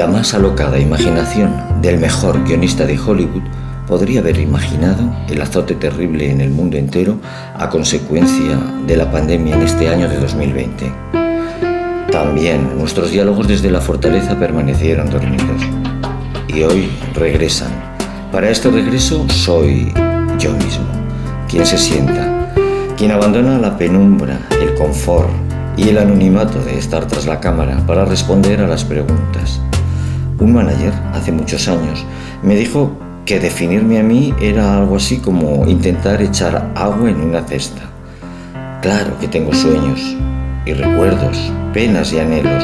la más alocada imaginación del mejor guionista de Hollywood podría haber imaginado el azote terrible en el mundo entero a consecuencia de la pandemia en este año de 2020. También nuestros diálogos desde la fortaleza permanecieron dormidos y hoy regresan. Para este regreso soy yo mismo, quien se sienta, quien abandona la penumbra, el confort y el anonimato de estar tras la cámara para responder a las preguntas. Un manager, hace muchos años, me dijo que definirme a mí era algo así como intentar echar agua en una cesta. Claro que tengo sueños y recuerdos, penas y anhelos.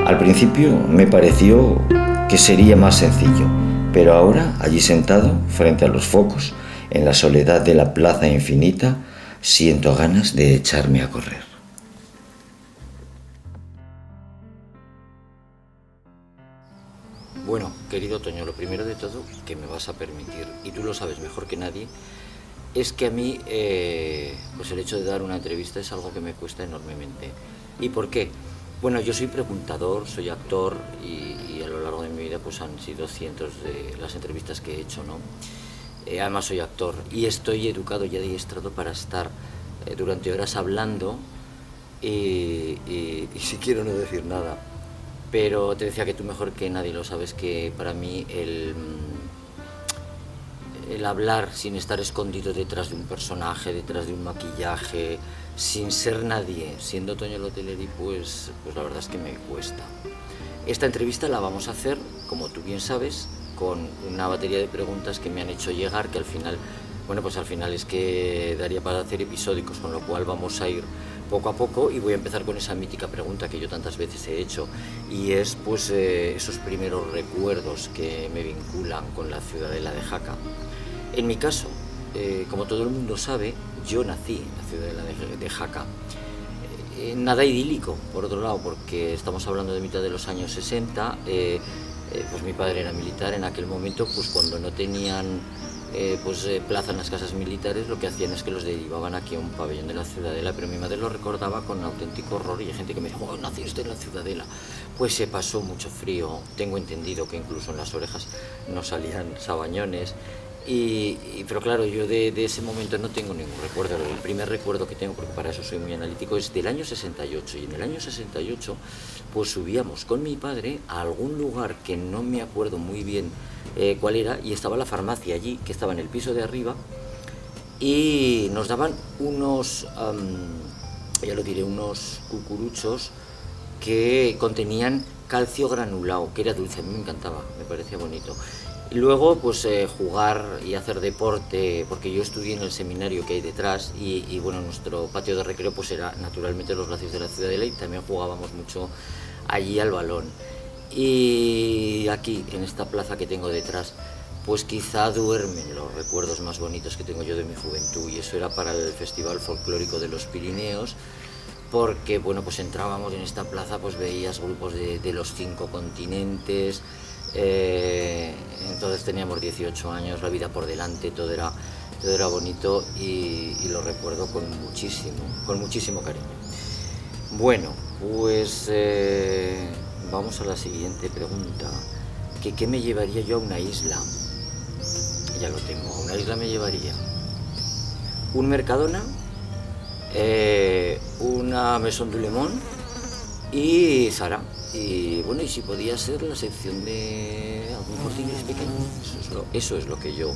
Al principio me pareció que sería más sencillo, pero ahora, allí sentado, frente a los focos, en la soledad de la plaza infinita, siento ganas de echarme a correr. Bueno, querido Toño, lo primero de todo que me vas a permitir, y tú lo sabes mejor que nadie, es que a mí pues el hecho de dar una entrevista es algo que me cuesta enormemente. ¿Y por qué? Bueno, yo soy preguntador, soy actor y a lo largo de mi vida pues han sido cientos de las entrevistas que he hecho, ¿no? Además soy actor y estoy educado y adiestrado para estar durante horas hablando y si quiero no decir nada. Pero te decía que tú mejor que nadie lo sabes que para mí el hablar sin estar escondido detrás de un personaje, detrás de un maquillaje, sin ser nadie, siendo Toño Loteleri, pues la verdad es que me cuesta. Esta entrevista la vamos a hacer, como tú bien sabes, con una batería de preguntas que me han hecho llegar, que al final, bueno, pues al final es que daría para hacer episódicos, con lo cual vamos a ir poco a poco y voy a empezar con esa mítica pregunta que yo tantas veces he hecho y es pues esos primeros recuerdos que me vinculan con la ciudadela de Jaca. En mi caso, como todo el mundo sabe, yo nací en la ciudadela de Jaca. Nada idílico, por otro lado, porque estamos hablando de mitad de los años 60, pues mi padre era militar en aquel momento, pues cuando no tenían plaza en las casas militares, lo que hacían es que los derivaban aquí a un pabellón de la Ciudadela, pero mi madre lo recordaba con auténtico horror y hay gente que me dijo, oh, naciste en la Ciudadela. Pues se pasó mucho frío, tengo entendido que incluso en las orejas no salían sabañones, pero claro, yo de ese momento no tengo ningún recuerdo. El primer recuerdo que tengo, porque para eso soy muy analítico, es del año 68 y en el año 68 pues subíamos con mi padre a algún lugar que no me acuerdo muy bien cuál era, y estaba la farmacia allí, que estaba en el piso de arriba, y nos daban unos, ya lo diré, unos cucuruchos que contenían calcio granulado, que era dulce, a mí me encantaba, me parecía bonito. Y luego pues jugar y hacer deporte, porque yo estudié en el seminario que hay detrás y bueno, nuestro patio de recreo pues era naturalmente los Lacios de la Ciudadela y también jugábamos mucho allí al balón. Y aquí, en esta plaza que tengo detrás, pues quizá duermen los recuerdos más bonitos que tengo yo de mi juventud, y eso era para el Festival Folclórico de los Pirineos, porque bueno, pues entrábamos en esta plaza, pues veías grupos de los 5 continentes, entonces teníamos 18 años, la vida por delante, todo era bonito y lo recuerdo con muchísimo cariño. Bueno, pues vamos a la siguiente pregunta, ¿qué me llevaría yo a una isla? Ya lo tengo, a una isla me llevaría un Mercadona, una Maison du Lemon y Zara. Y bueno, y si podía ser la sección de algún Corte Inglés pequeño, eso es lo que yo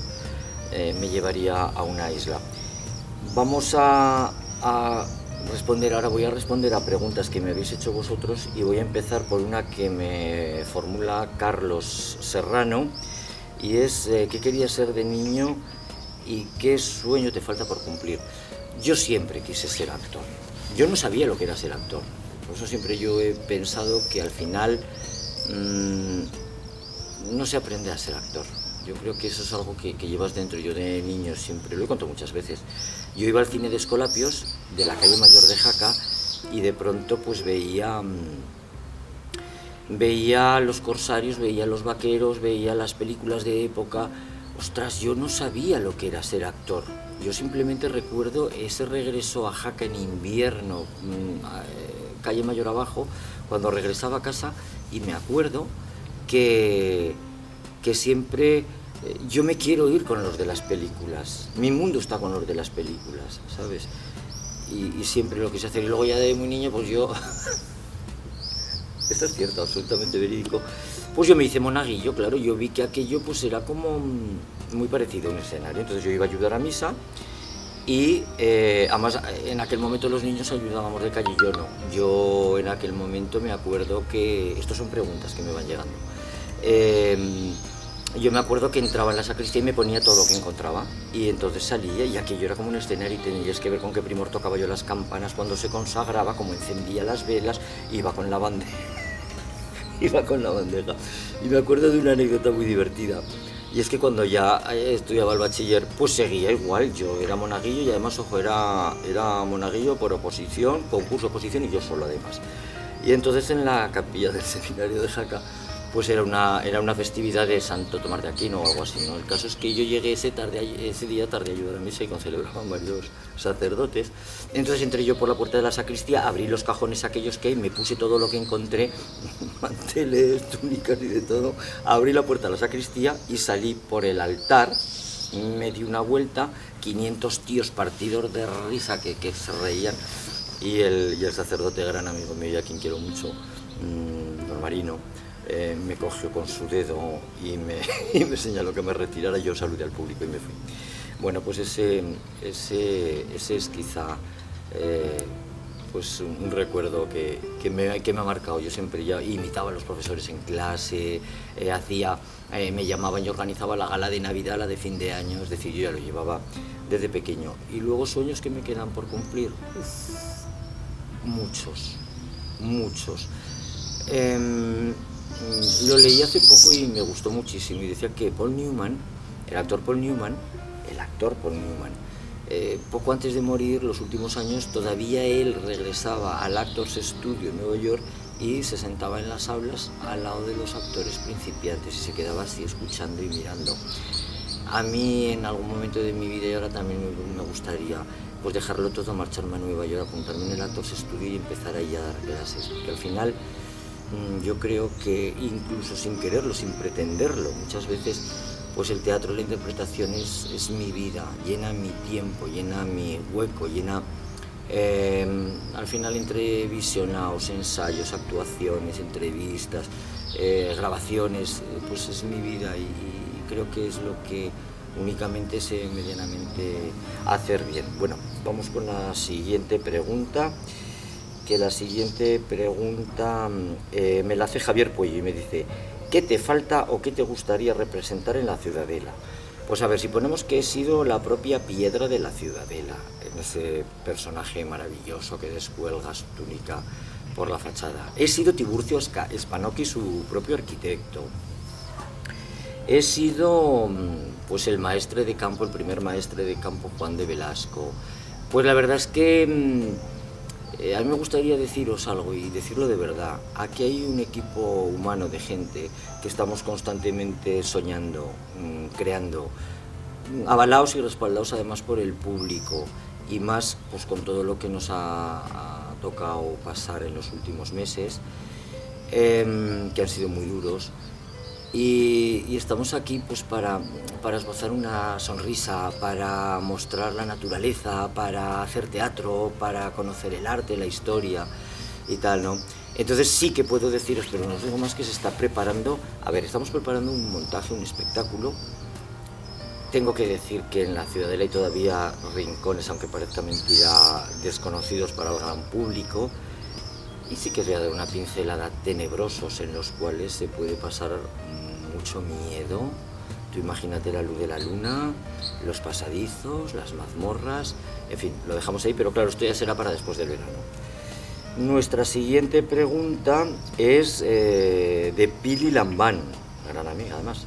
me llevaría a una isla. Vamos a responder, ahora voy a responder a preguntas que me habéis hecho vosotros y voy a empezar por una que me formula Carlos Serrano y es ¿qué querías ser de niño y qué sueño te falta por cumplir? Yo siempre quise ser actor, yo no sabía lo que era ser actor. Por eso siempre yo he pensado que al final no se aprende a ser actor. Yo creo que eso es algo que llevas dentro. Yo de niño siempre, lo he contado muchas veces, yo iba al cine de Escolapios, de la calle Mayor de Jaca, y de pronto pues veía los corsarios, veía los vaqueros, veía las películas de época. Ostras, yo no sabía lo que era ser actor. Yo simplemente recuerdo ese regreso a Jaca en invierno, calle Mayor abajo, cuando regresaba a casa, y me acuerdo que siempre yo me quiero ir con los de las películas. Mi mundo está con los de las películas, ¿sabes? Y siempre lo quise hacer. Y luego ya de muy niño, pues yo... Esto es cierto, absolutamente verídico. Pues yo me hice monaguillo, claro. Yo vi que aquello pues era como muy parecido a un escenario. Entonces yo iba a ayudar a misa. Y además en aquel momento los niños ayudábamos de calle y yo no. Yo en aquel momento me acuerdo que... Estas son preguntas que me van llegando. Yo me acuerdo que entraba en la sacristía y me ponía todo lo que encontraba. Y entonces salía y aquello era como un escenario y tenías que ver con qué primor tocaba yo las campanas cuando se consagraba, cómo encendía las velas, iba con la bandeja. Y me acuerdo de una anécdota muy divertida. Y es que cuando ya estudiaba el bachiller, pues seguía igual. Yo era monaguillo y además, ojo, era monaguillo por oposición, concurso oposición y yo solo además. Y entonces en la capilla del seminario de Jaca, pues era una festividad de Santo Tomás de Aquino o algo así, ¿no? El caso es que yo llegué ese día tarde a ayudar a misa y concelebraban varios sacerdotes. Entonces entré yo por la puerta de la sacristía, abrí los cajones aquellos que hay, me puse todo lo que encontré, manteles, túnicas y de todo, abrí la puerta de la sacristía y salí por el altar, me di una vuelta, 500 tíos partidos de risa que se reían, y el sacerdote, gran amigo mío, a quien quiero mucho, don Marino, me cogió con su dedo y me señaló que me retirara. Yo saludé al público y me fui. Bueno, pues ese es quizá pues un recuerdo que me ha marcado. Yo siempre ya imitaba a los profesores en clase, me llamaban, yo organizaba la gala de Navidad, la de fin de año, es decir, yo ya lo llevaba desde pequeño. Y luego sueños que me quedan por cumplir, muchos. Lo leí hace poco y me gustó muchísimo y decía que el actor Paul Newman, poco antes de morir, los últimos años, todavía él regresaba al Actors Studio en Nueva York y se sentaba en las aulas al lado de los actores principiantes y se quedaba así escuchando y mirando. A mí en algún momento de mi vida y ahora también me gustaría pues dejarlo todo, marcharme a Nueva York, apuntarme en el Actors Studio y empezar ahí a dar clases, porque al final yo creo que incluso sin quererlo, sin pretenderlo, muchas veces pues el teatro, la interpretación es mi vida, llena mi tiempo, llena mi hueco, llena al final entre visionados, ensayos, actuaciones, entrevistas, grabaciones, pues es mi vida y creo que es lo que únicamente sé medianamente hacer bien. Bueno, vamos con la siguiente pregunta. Que la siguiente pregunta me la hace Javier Puello y me dice: ¿qué te falta o qué te gustaría representar en la Ciudadela? Pues a ver, si ponemos que he sido la propia piedra de la Ciudadela, en ese personaje maravilloso que descuelga su túnica por la fachada. He sido Tiburcio Spanocchi, su propio arquitecto. He sido pues el maestre de campo, el primer maestre de campo, Juan de Velasco. Pues la verdad es que a mí me gustaría deciros algo y decirlo de verdad. Aquí hay un equipo humano de gente que estamos constantemente soñando, creando, avalados y respaldados además por el público y más pues con todo lo que nos ha tocado pasar en los últimos meses, que han sido muy duros. Y estamos aquí pues para esbozar una sonrisa, para mostrar la naturaleza, para hacer teatro, para conocer el arte, la historia y tal, ¿no? Entonces sí que puedo deciros, pero no os digo más, que se está preparando. A ver, estamos preparando un montaje, un espectáculo. Tengo que decir que en la Ciudadela hay todavía rincones, aunque parezca mentira, desconocidos para el gran público. Y sí que os voy a dar una pincelada, tenebrosos, en los cuales se puede pasar mucho miedo. Tú imagínate la luz de la luna, los pasadizos, las mazmorras, en fin, lo dejamos ahí, pero claro, esto ya será para después del verano. Nuestra siguiente pregunta es de Pili Lambán, gran amiga además.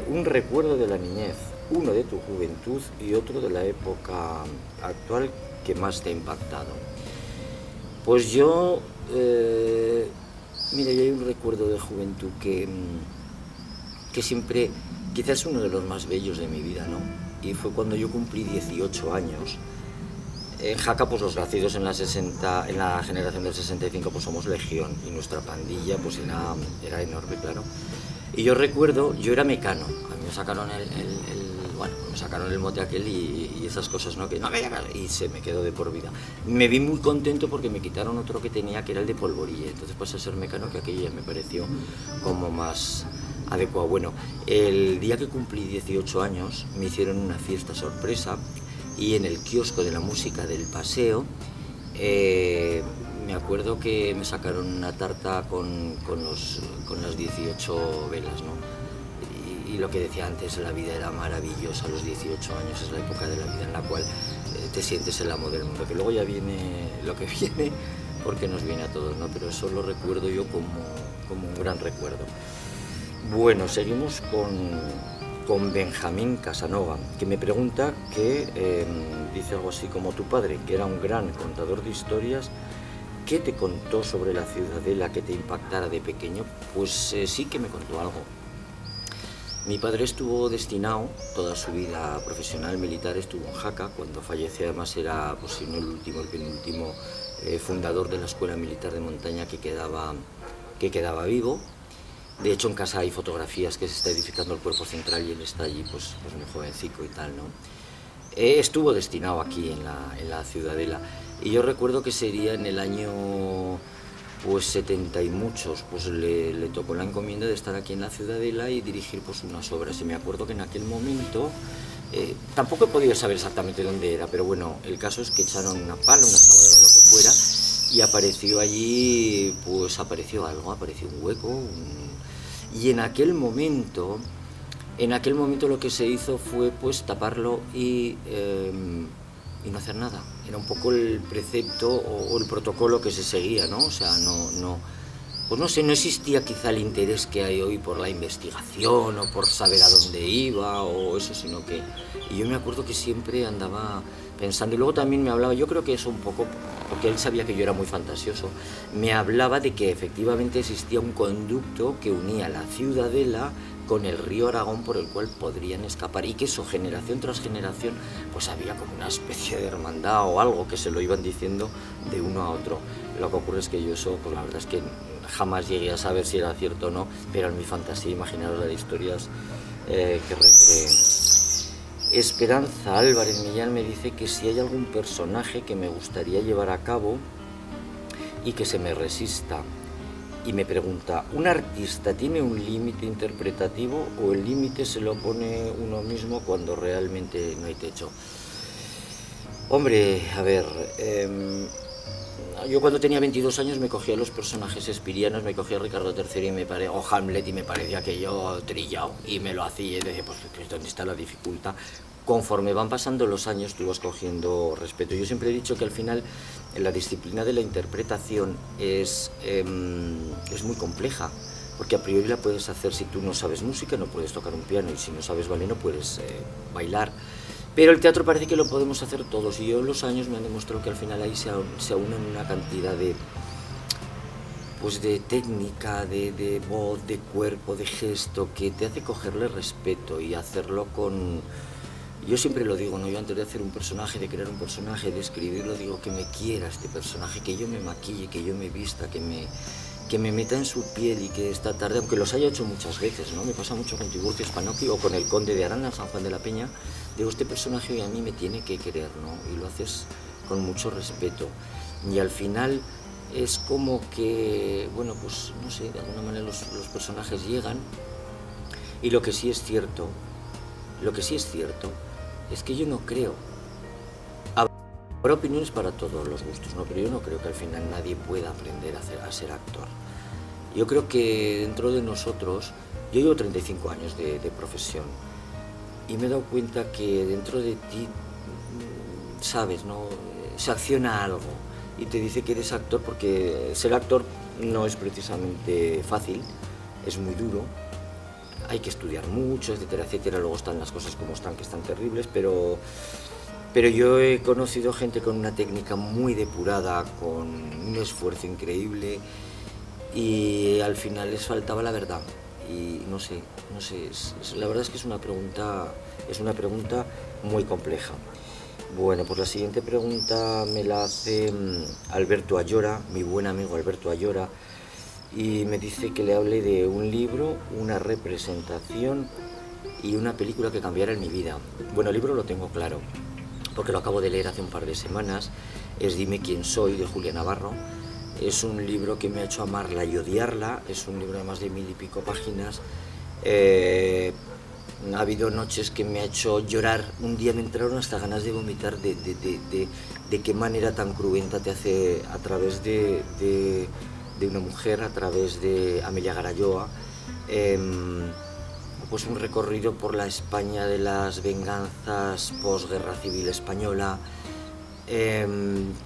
Un recuerdo de la niñez, uno de tu juventud y otro de la época actual que más te ha impactado. Pues yo, mira, yo hay un recuerdo de juventud que siempre, quizás uno de los más bellos de mi vida, ¿no? Y fue cuando yo cumplí 18 años. En Jaca, pues los nacidos en la generación del 65, pues somos legión, y nuestra pandilla pues era enorme, claro. Y yo recuerdo, yo era mecano, a mí me sacaron me sacaron el mote aquel y esas cosas, ¿no? Que no me llamas, y se me quedó de por vida. Me vi muy contento porque me quitaron otro que tenía, que era el de polvorilla, entonces pasé a ser mecano, que aquello ya me pareció como más adecuado. Bueno, el día que cumplí 18 años me hicieron una fiesta sorpresa, y en el kiosco de la música del Paseo me acuerdo que me sacaron una tarta con las 18 velas, ¿no? Y lo que decía antes, la vida era maravillosa. A los 18 años es la época de la vida en la cual te sientes el amo del mundo, que luego ya viene lo que viene, porque nos viene a todos, ¿no? Pero eso lo recuerdo yo como un gran recuerdo. Bueno, seguimos con Benjamín Casanova, que me pregunta que dice algo así como: tu padre, que era un gran contador de historias, ¿qué te contó sobre la Ciudadela que te impactara de pequeño? Pues sí que me contó algo. Mi padre estuvo destinado toda su vida profesional militar, estuvo en Jaca. Cuando falleció, además, era, pues si no el último, el penúltimo fundador de la Escuela Militar de Montaña que quedaba vivo. De hecho, en casa hay fotografías que se está edificando el cuerpo central y él está allí, pues muy jovencico y tal, ¿no? Estuvo destinado aquí en la Ciudadela, y yo recuerdo que sería en el año 70 y muchos, pues le tocó la encomienda de estar aquí en la Ciudadela y dirigir pues unas obras. Y me acuerdo que en aquel momento tampoco he podido saber exactamente dónde era, pero bueno, el caso es que echaron una pala, una excavadora, lo que fuera, y apareció allí, pues apareció algo, apareció un hueco, y en aquel momento lo que se hizo fue pues taparlo y no hacer nada. Era un poco el precepto o el protocolo que se seguía, ¿no? O sea, pues no sé, no existía quizá el interés que hay hoy por la investigación o por saber a dónde iba o eso, sino que... Y yo me acuerdo que siempre andaba pensando, y luego también me hablaba, yo creo que eso un poco, porque él sabía que yo era muy fantasioso, me hablaba de que efectivamente existía un conducto que unía la Ciudadela con el río Aragón, por el cual podrían escapar, y que eso, generación tras generación, pues había como una especie de hermandad o algo que se lo iban diciendo de uno a otro. Lo que ocurre es que yo eso, pues la verdad es que jamás llegué a saber si era cierto o no, pero en mi fantasía, imaginaros las historias que recreé. Esperanza Álvarez Millán me dice que si hay algún personaje que me gustaría llevar a cabo y que se me resista. Y me pregunta, ¿un artista tiene un límite interpretativo o el límite se lo pone uno mismo cuando realmente no hay techo? Hombre, a ver, yo cuando tenía 22 años me cogía los personajes espirianos, me cogía Ricardo III o Hamlet, y me parecía aquello trillado, y me lo hacía y decía, pues ¿dónde está la dificultad? Conforme van pasando los años tú vas cogiendo respeto. Yo siempre he dicho que al final la disciplina de la interpretación es muy compleja, porque a priori la puedes hacer si tú no sabes música, no puedes tocar un piano, y si no sabes ballet no puedes bailar. Pero el teatro parece que lo podemos hacer todos, y yo en los años me han demostrado que al final ahí se aunan una cantidad de técnica, de voz, de cuerpo, de gesto, que te hace cogerle respeto y hacerlo con... Yo siempre lo digo, ¿no? Yo antes de hacer un personaje, de crear un personaje, de escribirlo, digo que me quiera este personaje, que yo me maquille, que yo me vista, que me meta en su piel, y que esta tarde, aunque los haya hecho muchas veces, ¿no? Me pasa mucho con Tiburcio Spanocchi o con el Conde de Arana, San Juan de la Peña. Digo, este personaje hoy a mí me tiene que querer, ¿no? Y lo haces con mucho respeto. Y al final es como que, bueno, pues no sé, de alguna manera los personajes llegan. Y lo que sí es cierto es que yo no creo, habrá opiniones para todos los gustos, ¿no? Pero yo no creo que al final nadie pueda aprender a ser actor. Yo creo que dentro de nosotros, yo llevo 35 años de profesión, y me he dado cuenta que dentro de ti, sabes, ¿no? Se acciona algo y te dice que eres actor, porque ser actor no es precisamente fácil, es muy duro. Hay que estudiar mucho, etcétera, etcétera. Luego están las cosas como están, que están terribles, pero yo he conocido gente con una técnica muy depurada, con un esfuerzo increíble, y al final les faltaba la verdad. Y no sé, la verdad es que es una pregunta muy compleja. Bueno, pues la siguiente pregunta me la hace Alberto Ayora, mi buen amigo Alberto Ayora, y me dice que le hable de un libro, una representación y una película que cambiara en mi vida. Bueno, el libro lo tengo claro, porque lo acabo de leer hace un par de semanas. Es Dime quién soy, de Julia Navarro. Es un libro que me ha hecho amarla y odiarla. Es un libro de más de 1000 y pico páginas. Ha habido noches que me ha hecho llorar. Un día me entraron hasta ganas de vomitar de qué manera tan cruenta te hace a través de una mujer, a través de Amelia Garayoa. Pues un recorrido por la España de las venganzas posguerra civil española.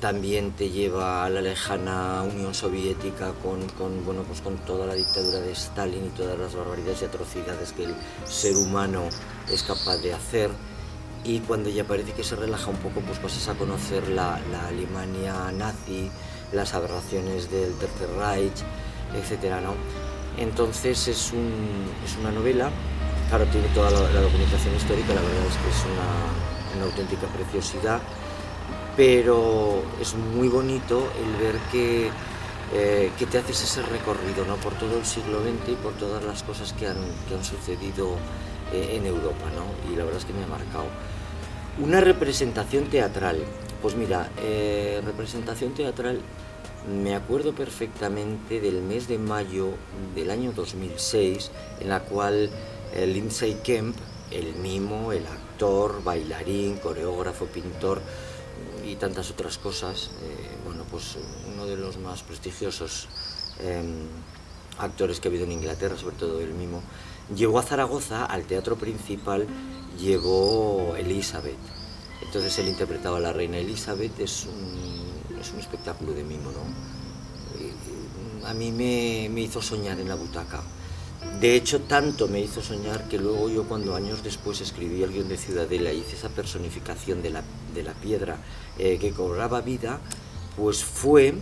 También te lleva a la lejana Unión Soviética con toda la dictadura de Stalin y todas las barbaridades y atrocidades que el ser humano es capaz de hacer. Y cuando ya parece que se relaja un poco, pues pasas a conocer la Alemania nazi, las aberraciones del Tercer Reich, etcétera, ¿no? Entonces es una novela, claro, tiene toda la documentación histórica, la verdad es que es una auténtica preciosidad, pero es muy bonito el ver que te haces ese recorrido, ¿no? Por todo el siglo XX y por todas las cosas que han sucedido en Europa, ¿no? Y la verdad es que me ha marcado. Una representación teatral, pues mira, representación teatral, me acuerdo perfectamente del mes de mayo del año 2006, en la cual Lindsay Kemp, el mimo, el actor, bailarín, coreógrafo, pintor y tantas otras cosas, bueno, pues uno de los más prestigiosos actores que ha habido en Inglaterra, sobre todo el mimo, llegó a Zaragoza, al teatro principal, llevó Elizabeth. Entonces él interpretaba a la reina Elizabeth. Es un espectáculo de mimo, ¿no? A mí me hizo soñar en la butaca. De hecho, tanto me hizo soñar que luego yo, cuando años después escribí el guión de Ciudadela, hice esa personificación de la piedra que cobraba vida, pues fue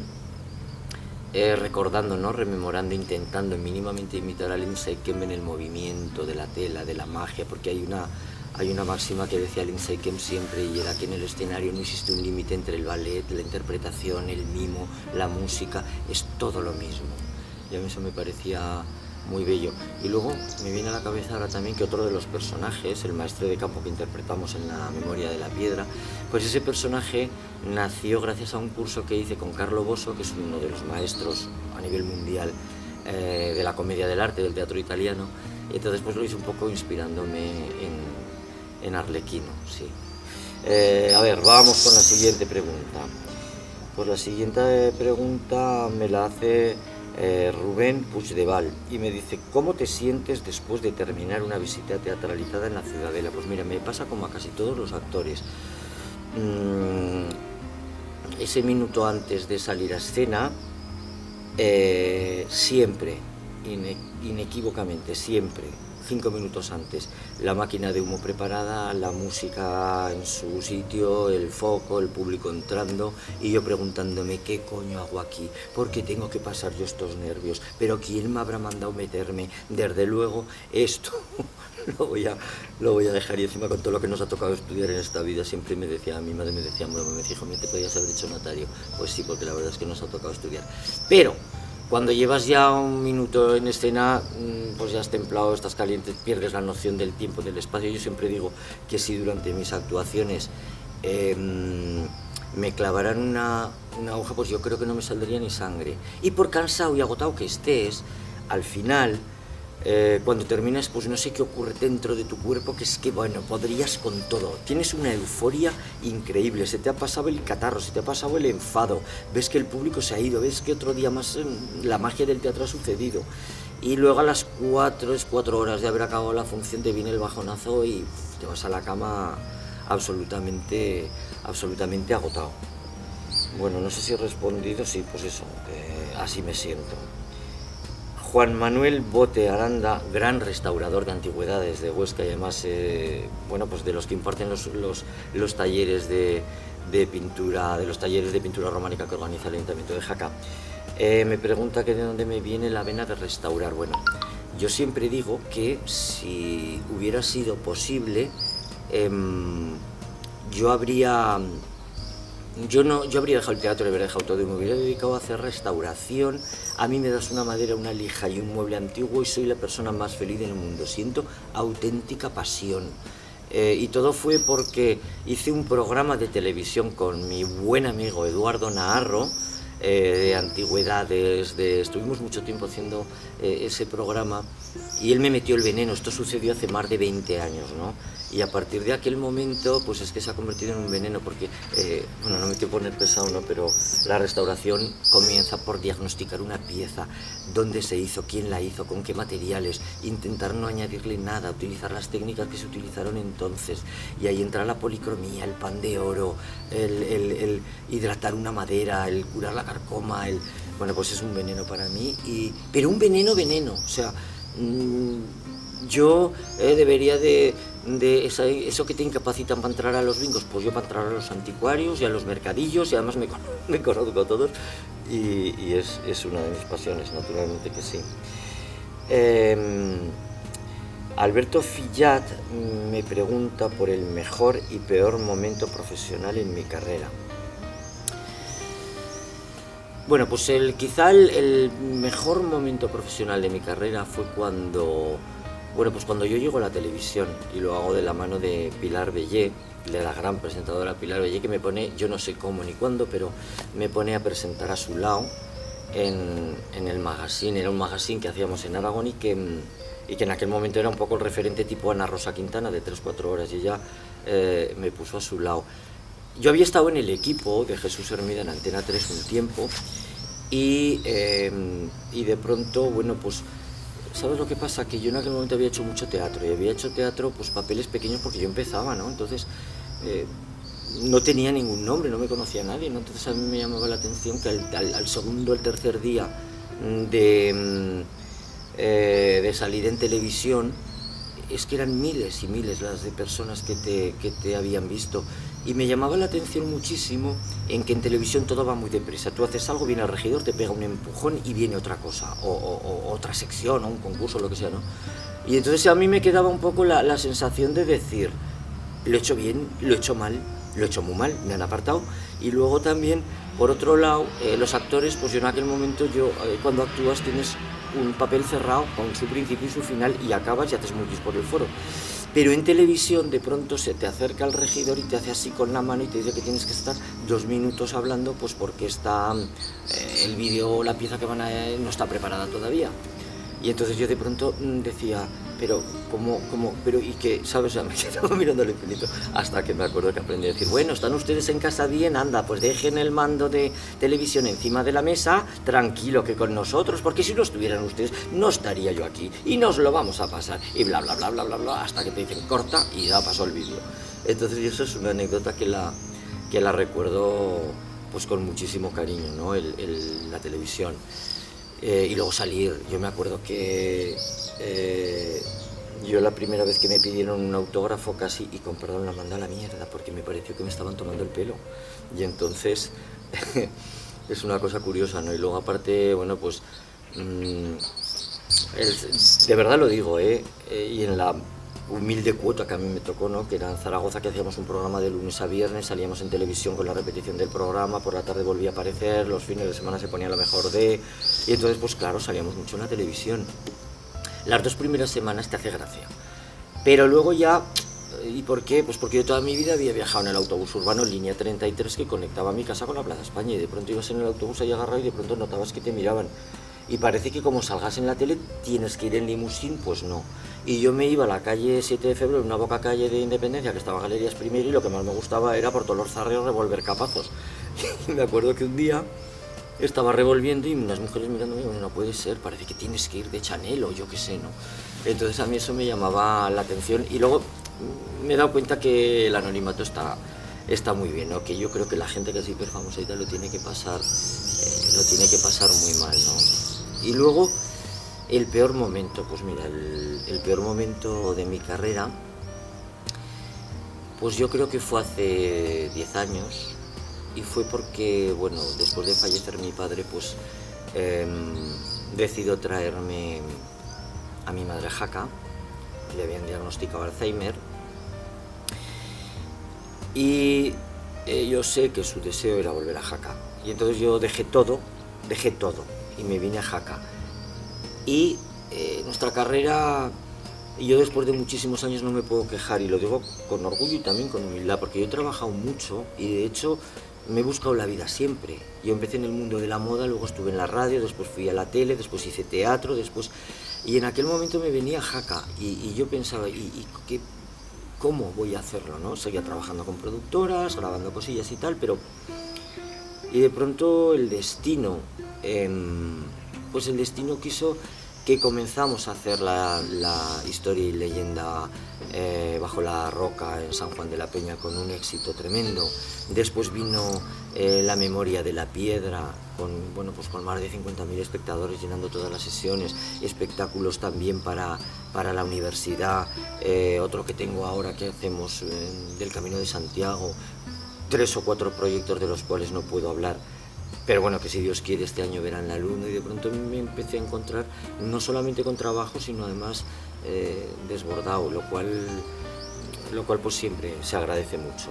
recordando, ¿no? Rememorando, intentando mínimamente imitar a Lindsay Kemp en el movimiento de la tela, de la magia, porque hay una máxima que decía Lindsay Kemp siempre, y era que en el escenario no existe un límite entre el ballet, la interpretación, el mimo, la música, es todo lo mismo. Y a mí eso me parecía muy bello. Y luego me viene a la cabeza ahora también que otro de los personajes, el maestre de campo que interpretamos en La memoria de la piedra, pues ese personaje nació gracias a un curso que hice con Carlo Bosso, que es uno de los maestros a nivel mundial de la comedia del arte, del teatro italiano, y entonces pues lo hice un poco inspirándome en Arlequino, sí. A ver, vamos con la siguiente pregunta. Pues la siguiente pregunta me la hace Rubén Puigdeval y me dice: ¿cómo te sientes después de terminar una visita teatralizada en la Ciudadela? Pues mira, me pasa como a casi todos los actores. Ese minuto antes de salir a escena, siempre, inequívocamente, siempre, 5 minutos antes, la máquina de humo preparada, la música en su sitio, el foco, el público entrando y yo preguntándome qué coño hago aquí, por qué tengo que pasar yo estos nervios, pero quién me habrá mandado meterme. Desde luego esto lo voy a dejar, y encima con todo lo que nos ha tocado estudiar en esta vida, siempre me decía, mi madre me decía, bueno, me dijo, ¿me te podías haber dicho notario? Pues sí, porque la verdad es que nos ha tocado estudiar. Pero cuando llevas ya un minuto en escena, pues ya has templado, estás caliente, pierdes la noción del tiempo, del espacio. Yo siempre digo que si durante mis actuaciones me clavaran una aguja, pues yo creo que no me saldría ni sangre. Y por cansado y agotado que estés, al final, cuando terminas, pues no sé qué ocurre dentro de tu cuerpo, que es que, bueno, podrías con todo. Tienes una euforia increíble, se te ha pasado el catarro, se te ha pasado el enfado, ves que el público se ha ido, ves que otro día más la magia del teatro ha sucedido. Y luego a las 4 horas de haber acabado la función te viene el bajonazo y te vas a la cama absolutamente agotado. Bueno, no sé si he respondido, sí, pues eso, así me siento. Juan Manuel Bote Aranda, gran restaurador de antigüedades de Huesca y además, bueno, pues de los que imparten los talleres de pintura, de los talleres de pintura románica que organiza el Ayuntamiento de Jaca. Me pregunta que de dónde me viene la vena de restaurar. Bueno, yo siempre digo que si hubiera sido posible yo habría dejado el teatro, le habría dejado todo y me hubiera dedicado a hacer restauración. A mí me das una madera, una lija y un mueble antiguo y soy la persona más feliz del mundo. Siento auténtica pasión. Y todo fue porque hice un programa de televisión con mi buen amigo Eduardo Naharro, de antigüedades, estuvimos mucho tiempo haciendo ese programa y él me metió el veneno. Esto sucedió hace más de 20 años, ¿no? Y a partir de aquel momento, pues es que se ha convertido en un veneno porque, bueno, no me quiero poner pesado, ¿no? Pero la restauración comienza por diagnosticar una pieza, dónde se hizo, quién la hizo, con qué materiales, intentar no añadirle nada, utilizar las técnicas que se utilizaron entonces. Y ahí entra la policromía, el pan de oro, el hidratar una madera, el curar la carcoma, bueno, pues es un veneno para mí, pero un veneno, o sea, yo debería de eso que te incapacitan para entrar a los bingos, pues yo para entrar a los anticuarios y a los mercadillos, y además me conozco a todos, y es una de mis pasiones, naturalmente que sí. Alberto Fillat me pregunta por el mejor y peor momento profesional en mi carrera. Bueno, pues quizá el mejor momento profesional de mi carrera fue cuando yo llego a la televisión y lo hago de la mano de Pilar Bellé, de la gran presentadora Pilar Bellé, que me pone, yo no sé cómo ni cuándo, pero me pone a presentar a su lado en el magazine. Era un magazine que hacíamos en Aragón y que en aquel momento era un poco el referente tipo Ana Rosa Quintana de 3-4 horas, y ella me puso a su lado. Yo había estado en el equipo de Jesús Hermida en Antena 3 un tiempo y de pronto, bueno, pues, ¿sabes lo que pasa? Que yo en aquel momento había hecho mucho teatro y había hecho teatro, pues papeles pequeños porque yo empezaba, ¿no? Entonces no tenía ningún nombre, no me conocía nadie, ¿no? Entonces a mí me llamaba la atención que al segundo, el tercer día de salir en televisión, es que eran miles y miles las de personas que te habían visto. Y me llamaba la atención muchísimo en que en televisión todo va muy deprisa. Tú haces algo, viene el regidor, te pega un empujón y viene otra cosa, o otra sección, o un concurso, lo que sea, ¿no? Y entonces a mí me quedaba un poco la sensación de decir, lo he hecho bien, lo he hecho mal, lo he hecho muy mal, me han apartado. Y luego también, por otro lado, los actores, pues yo en aquel momento, cuando actúas tienes un papel cerrado con su principio y su final y acabas y haces multis por el foro. Pero en televisión de pronto se te acerca el regidor y te hace así con la mano y te dice que tienes que estar 2 minutos hablando, pues porque está el vídeo, la pieza que van a no está preparada todavía. Y entonces yo de pronto decía, pero pero y que, ¿sabes? O sea, me quedaba mirando al infinito hasta que me acuerdo que aprendí a decir, bueno, están ustedes en casa bien, anda, pues dejen el mando de televisión encima de la mesa, tranquilo que con nosotros, porque si no estuvieran ustedes no estaría yo aquí y nos lo vamos a pasar y bla bla bla bla bla bla hasta que te dicen corta y ya pasó el vídeo. Entonces eso es una anécdota que la recuerdo pues con muchísimo cariño, ¿no? La televisión. Y luego salir, yo me acuerdo que yo la primera vez que me pidieron un autógrafo casi, y con perdón la mandé a la mierda porque me pareció que me estaban tomando el pelo, y entonces es una cosa curiosa, ¿no? Y luego aparte, bueno, pues de verdad lo digo, y en la humilde cuota que a mí me tocó, ¿no? Que era en Zaragoza, que hacíamos un programa de lunes a viernes, salíamos en televisión con la repetición del programa, por la tarde volvía a aparecer, los fines de semana se ponía lo mejor y entonces pues claro, salíamos mucho en la televisión. Las 2 primeras semanas te hace gracia, pero luego ya, ¿y por qué? Pues porque yo toda mi vida había viajado en el autobús urbano línea 33 que conectaba mi casa con la Plaza España, y de pronto ibas en el autobús ahí agarrado y de pronto notabas que te miraban. Y parece que como salgas en la tele tienes que ir en limusín, pues no. Y yo me iba a la calle 7 de febrero, una boca calle de Independencia, que estaba Galerías Primero, y lo que más me gustaba era por todos los zarreos revolver capazos. Y me acuerdo que un día estaba revolviendo y unas mujeres mirándome, bueno, no puede ser, parece que tienes que ir de Chanel o yo qué sé, ¿no? Entonces a mí eso me llamaba la atención, y luego me he dado cuenta que el anonimato está muy bien, ¿no? Que yo creo que la gente que es hiper famosa y tal lo tiene que pasar muy mal, ¿no? Y luego, el peor momento, pues mira, el peor momento de mi carrera, pues yo creo que fue hace 10 años, y fue porque, bueno, después de fallecer mi padre, pues decidió traerme a mi madre Jaca, le habían diagnosticado Alzheimer, Y yo sé que su deseo era volver a Jaca. Y entonces yo dejé todo y me vine a Jaca. Y nuestra carrera, yo después de muchísimos años no me puedo quejar, y lo digo con orgullo y también con humildad, porque yo he trabajado mucho y de hecho me he buscado la vida siempre. Yo empecé en el mundo de la moda, luego estuve en la radio, después fui a la tele, después hice teatro, y en aquel momento me venía a Jaca y yo pensaba, ¿cómo voy a hacerlo, no? Seguía trabajando con productoras, grabando cosillas y tal, pero... Y de pronto el destino, pues el destino quiso que comenzamos a hacer la historia y leyenda bajo la roca en San Juan de la Peña con un éxito tremendo. Después vino La memoria de la piedra con más de 50.000 espectadores llenando todas las sesiones, espectáculos también para la universidad, otro que tengo ahora que hacemos del Camino de Santiago, 3 o 4 proyectos de los cuales no puedo hablar, pero bueno, que si Dios quiere este año verán la luna. Y de pronto me empecé a encontrar no solamente con trabajo, sino además desbordado, lo cual pues siempre se agradece mucho,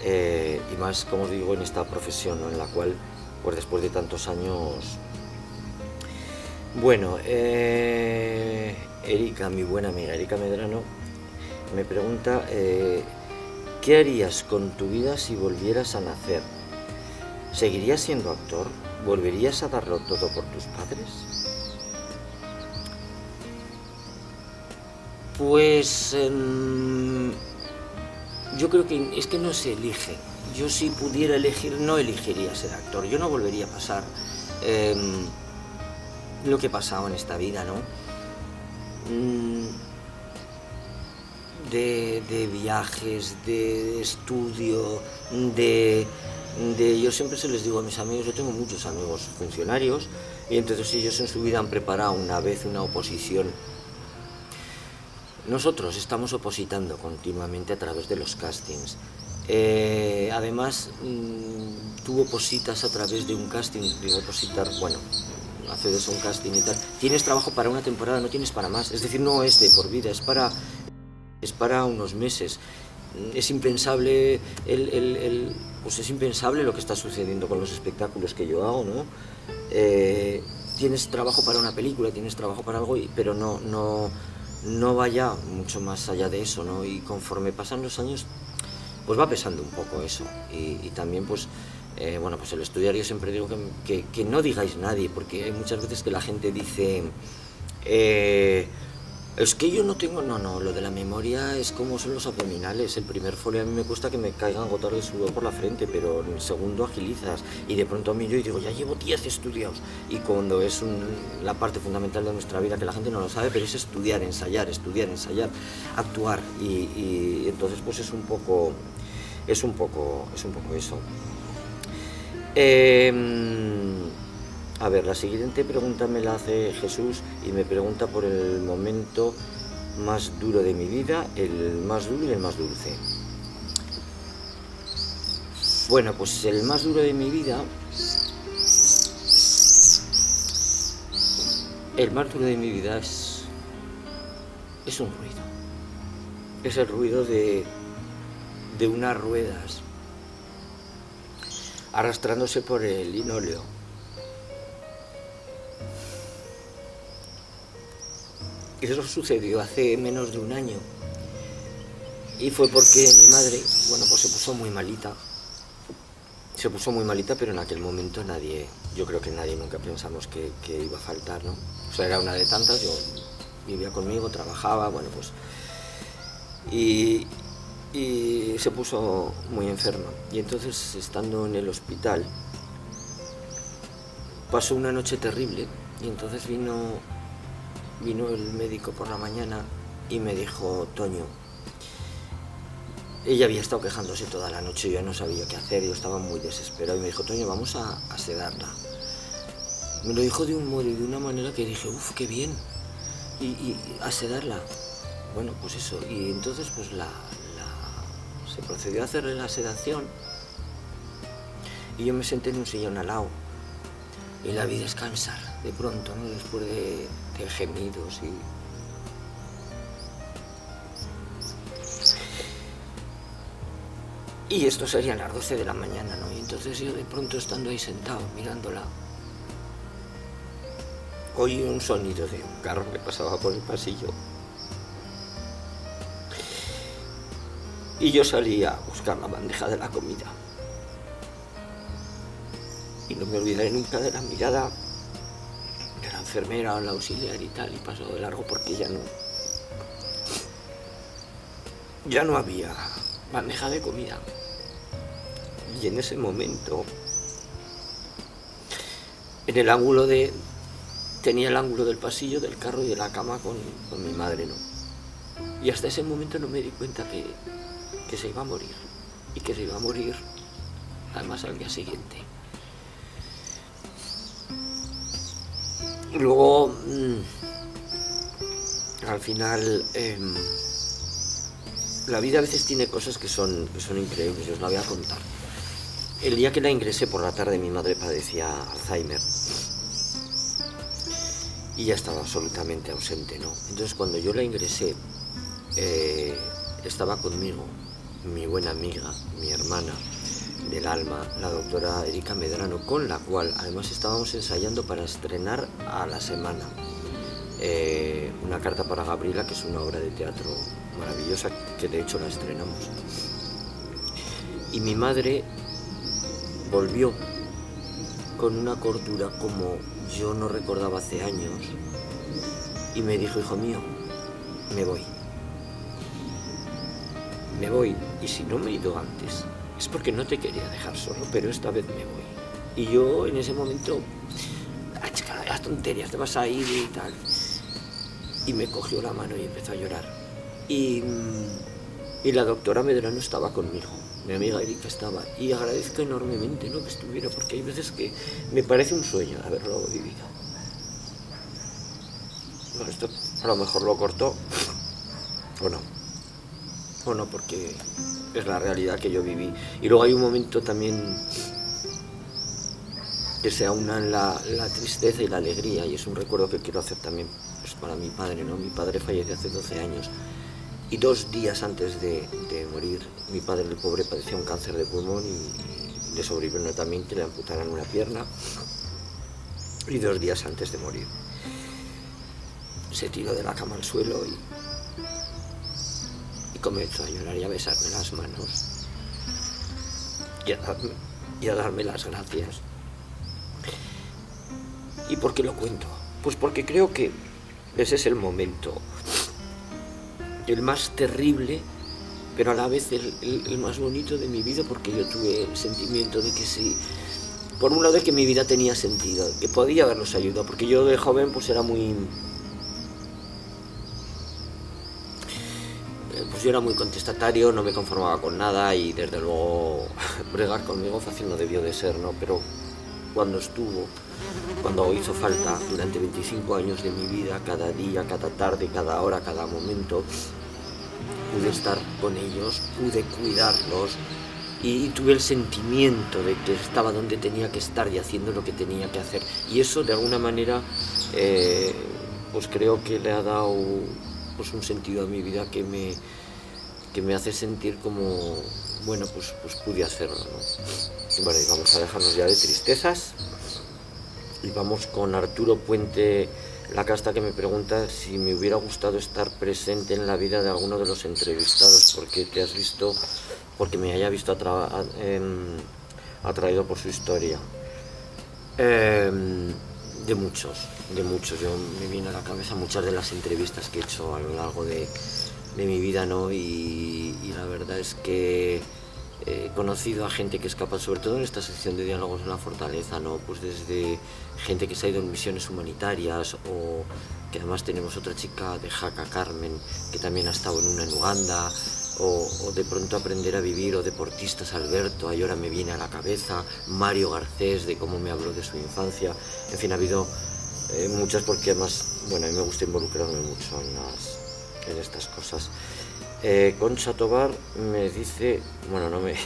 y más, como os digo, en esta profesión, ¿no? En la cual pues después de tantos años, bueno, Erika, mi buena amiga Erika Medrano, me pregunta ¿qué harías con tu vida si volvieras a nacer? ¿Seguirías siendo actor? ¿Volverías a darlo todo por tus padres? Pues yo creo que es que no se elige. Yo, si pudiera elegir, no elegiría ser actor. Yo no volvería a pasar lo que he pasado en esta vida, ¿no? De viajes, de estudio, yo siempre se les digo a mis amigos, yo tengo muchos amigos funcionarios, y entonces ellos en su vida han preparado una vez una oposición. Nosotros estamos opositando continuamente a través de los castings. Además, tú opositas a través de un casting, accedes a un casting y tal. Tienes trabajo para una temporada, no tienes para más. Es decir, no es de por vida, es para unos meses. Es impensable pues es impensable lo que está sucediendo con los espectáculos que yo hago, ¿no? Tienes trabajo para una película, tienes trabajo para algo, pero no vaya mucho más allá de eso, ¿no? Y conforme pasan los años, pues va pesando un poco eso. Y también, pues, pues el estudiar, yo siempre digo que no digáis nadie, porque hay muchas veces que la gente dice... es que yo no tengo... No, lo de la memoria es como son los abdominales. El primer folio a mí me cuesta que me caigan gotas de sudor por la frente, pero en el segundo agilizas. Y de pronto a mí yo digo, ya llevo 10 estudiados. Y cuando es la parte fundamental de nuestra vida, que la gente no lo sabe, pero es estudiar, ensayar, actuar. Y entonces pues es un poco eso. A ver, la siguiente pregunta me la hace Jesús y me pregunta por el momento más duro de mi vida, el más duro y el más dulce. Bueno, pues el más duro de mi vida... El más duro de mi vida es un ruido. Es el ruido de unas ruedas arrastrándose por el linóleo. Eso sucedió hace menos de un año y fue porque mi madre, pues se puso muy malita, pero en aquel momento yo creo que nadie nunca pensamos que iba a faltar, ¿no? O sea, era una de tantas, yo vivía conmigo, trabajaba, y se puso muy enferma. Y entonces, estando en el hospital, pasó una noche terrible y entonces vino el médico por la mañana y me dijo, Toño, ella había estado quejándose toda la noche, yo ya no sabía qué hacer, yo estaba muy desesperado, y me dijo, Toño, vamos a sedarla. Me lo dijo de un modo y de una manera que dije, uff, qué bien, y a sedarla. Bueno, pues eso, y entonces pues se procedió a hacerle la sedación y yo me senté en un sillón al lado y la vi descansar de pronto, ¿no? Después de gemidos Y esto serían las 12 de la mañana, ¿no? Y entonces yo de pronto estando ahí sentado mirándola, oí un sonido de un carro que pasaba por el pasillo. Y yo salí a buscar la bandeja de la comida. Y no me olvidaré nunca de la mirada de la enfermera o la auxiliar y tal, y pasó de largo porque ya no había bandeja de comida. Y en ese momento, en el ángulo tenía el ángulo del pasillo, del carro y de la cama con mi madre, ¿no? Y hasta ese momento no me di cuenta que se iba a morir, y que se iba a morir además al día siguiente. Y luego, al final, la vida a veces tiene cosas que son increíbles, y os la voy a contar. El día que la ingresé por la tarde, mi madre padecía Alzheimer y ya estaba absolutamente ausente, ¿no? Entonces cuando yo la ingresé, estaba conmigo mi buena amiga, mi hermana del alma, la doctora Erika Medrano, con la cual además estábamos ensayando para estrenar a la semana una carta para Gabriela, que es una obra de teatro maravillosa, que de hecho la estrenamos. Y mi madre volvió con una cordura como yo no recordaba hace años y me dijo: hijo mío, me voy, y si no me he ido antes es porque no te quería dejar solo, pero esta vez me voy. Y yo en ese momento, chica, las tonterías, te vas a ir y tal. Y me cogió la mano y empezó a llorar. Y la doctora Medrano estaba conmigo, mi amiga Erika estaba, y agradezco enormemente, ¿no?, que estuviera, porque hay veces que me parece un sueño haberlo vivido. Bueno, esto a lo mejor lo cortó, o no, porque es la realidad que yo viví. Y luego hay un momento también que se aunan la tristeza y la alegría, y es un recuerdo que quiero hacer también pues, para mi padre, ¿no? Mi padre falleció hace 12 años. Y 2 días antes de morir, mi padre, el pobre, padecía un cáncer de pulmón y le sobrevino también que le amputaran una pierna. Y 2 días antes de morir, se tiró de la cama al suelo y comenzó a llorar y a besarme las manos y a darme las gracias. ¿Y por qué lo cuento? Pues porque creo que ese es el momento, el más terrible, pero a la vez el más bonito de mi vida, porque yo tuve el sentimiento de que sí, por un lado de que mi vida tenía sentido, que podía haberlos ayudado, porque yo de joven pues era muy... Pues yo era muy contestatario, no me conformaba con nada y desde luego bregar conmigo fácil no debió de ser, ¿no? Pero cuando hizo falta durante 25 años de mi vida, cada día, cada tarde, cada hora, cada momento, pude estar con ellos, pude cuidarlos y tuve el sentimiento de que estaba donde tenía que estar y haciendo lo que tenía que hacer. Y eso de alguna manera pues creo que le ha dado pues un sentido a mi vida que me hace sentir como, bueno, pues pude hacerlo, ¿no? Bueno, y vamos a dejarnos ya de tristezas y vamos con Arturo Puente La Casta, que me pregunta si me hubiera gustado estar presente en la vida de alguno de los entrevistados, porque me haya visto atraído por su historia. De muchos, yo me viene a la cabeza muchas de las entrevistas que he hecho a lo largo de mi vida, ¿no? Y la verdad es que he conocido a gente que es capaz, sobre todo en esta sección de Diálogos en la Fortaleza, ¿no? Pues desde gente que se ha ido en misiones humanitarias, o que además tenemos otra chica de Jaca, Carmen, que también ha estado en una en Uganda, o de pronto aprender a vivir, o deportistas, Alberto, ahora me viene a la cabeza, Mario Garcés, de cómo me habló de su infancia. En fin, ha habido muchas, porque además, bueno, a mí me gusta involucrarme mucho en estas cosas. Concha Tobar me dice, bueno, no me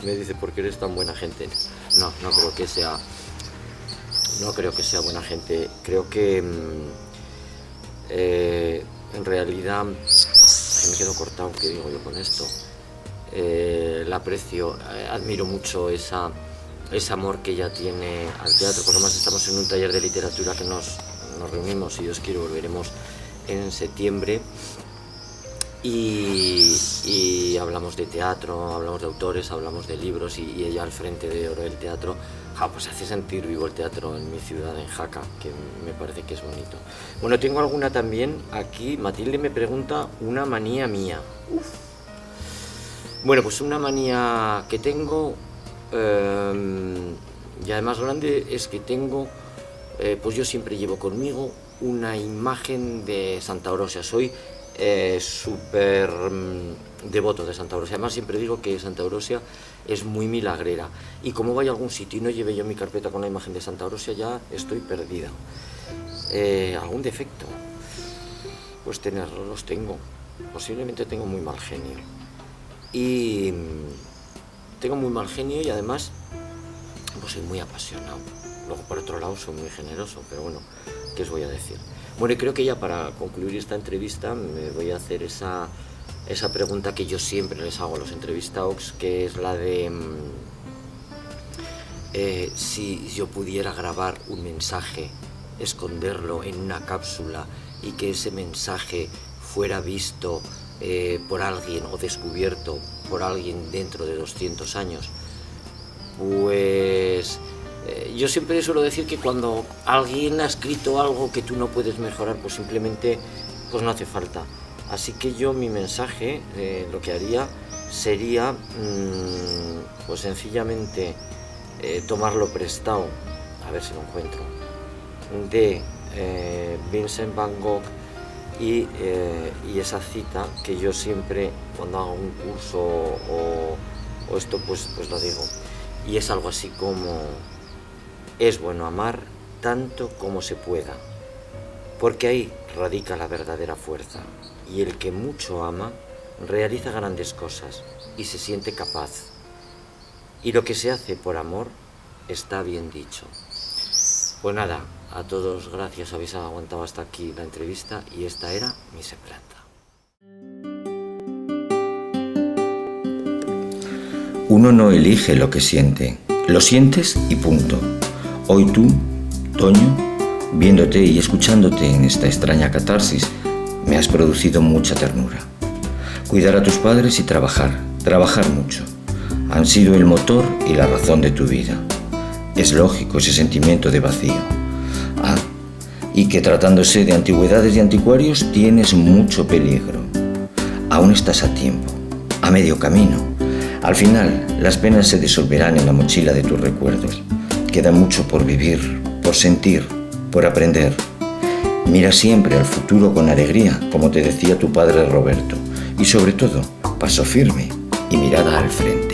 dice por qué eres tan buena gente. No creo que sea buena gente. Creo que en realidad, me quedo cortado, ¿qué digo yo con esto? la aprecio, admiro mucho ese amor que ella tiene al teatro, porque además estamos en un taller de literatura que nos reunimos, si Dios quiere volveremos en septiembre, y hablamos de teatro, hablamos de autores, hablamos de libros, y ella al frente de Oro del Teatro, pues hace sentir vivo el teatro en mi ciudad, en Jaca, que me parece que es bonito. Bueno, tengo alguna también aquí. Matilde me pregunta una manía mía. Bueno, pues una manía que tengo, y además grande, es que tengo, pues yo siempre llevo conmigo una imagen de Santa Orosia. Soy súper devoto de Santa Orosia. Además siempre digo que Santa Orosia es muy milagrera, y como vaya a algún sitio y no lleve yo mi carpeta con la imagen de Santa Orosia, ya estoy perdida. ¿Algún defecto? Pues los tengo. Posiblemente tengo muy mal genio. Y tengo muy mal genio, y además pues soy muy apasionado. Luego, por otro lado, soy muy generoso, pero bueno, ¿qué os voy a decir? Bueno, y creo que ya para concluir esta entrevista me voy a hacer esa pregunta que yo siempre les hago a los entrevistados, que es la de si yo pudiera grabar un mensaje, esconderlo en una cápsula y que ese mensaje fuera visto por alguien o descubierto por alguien dentro de 200 años, pues yo siempre suelo decir que cuando alguien ha escrito algo que tú no puedes mejorar, pues simplemente pues no hace falta. Así que yo mi mensaje, lo que haría sería pues sencillamente tomarlo prestado, a ver si lo encuentro, de Vincent Van Gogh, y esa cita que yo siempre cuando hago un curso o esto pues lo digo, y es algo así como: es bueno amar tanto como se pueda, porque ahí radica la verdadera fuerza, y el que mucho ama realiza grandes cosas y se siente capaz, y lo que se hace por amor está bien dicho. Pues nada, a todos gracias, habéis aguantado hasta aquí la entrevista, y esta era Mise Planta. Uno no elige lo que siente, lo sientes y punto. Hoy tú, Toño, viéndote y escuchándote en esta extraña catarsis, me has producido mucha ternura. Cuidar a tus padres y trabajar mucho, han sido el motor y la razón de tu vida. Es lógico ese sentimiento de vacío. Y que tratándose de antigüedades y anticuarios tienes mucho peligro. Aún estás a tiempo, a medio camino. Al final, las penas se disolverán en la mochila de tus recuerdos. Queda mucho por vivir, por sentir, por aprender. Mira siempre al futuro con alegría, como te decía tu padre Roberto, y sobre todo, paso firme y mirada al frente.